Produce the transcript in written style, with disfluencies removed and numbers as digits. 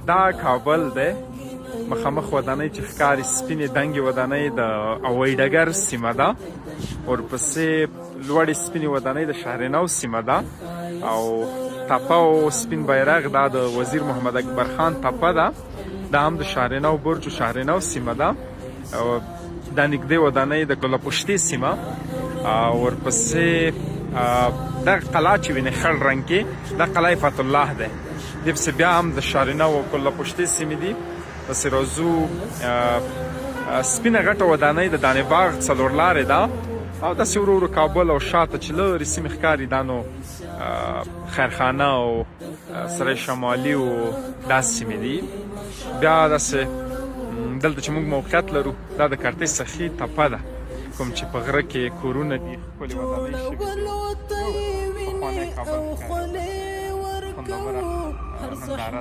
دا کابل دی، مخامخ ودانۍ چې ښکاري سپینې دنګې ودانۍ د هوایي ډګر سیمه ده، ورپسې لوړې سپینې ودانۍ د شهرنو سیمه ده، او تپه او سپین بیرغ دا د وزیر محمد اکبر خان تپه ده، دا هم د شهرنو برج و شهرنو سیمه ده، او دا نږدې ودانۍ د ګله پشتې سیمه، ورپسې دغه قلعه چې وینې خړ رنګ کې دا قلعه فتح الله دی، دې پسې بیا هم د شهرنو او ګله پشتې سیمې دي. پسې راځو سپینه غټه ودانۍ د دانې باغ څلور لارې ده، او داسې ورو ورو کابل او شاته چې لرې سیمې ښکاري دا نو خیرخانه او سرای شمالي او داسې سیمې دي. بیا داسې دلته چې موږ موقعیت لرو دا د کرتۍ سخي تپه ده، کوم چې په غره کې کورونه دي، ښکلې ودانۍ شوي دي، پخوانی کابل ښکاري، خوندوره ننداره ده.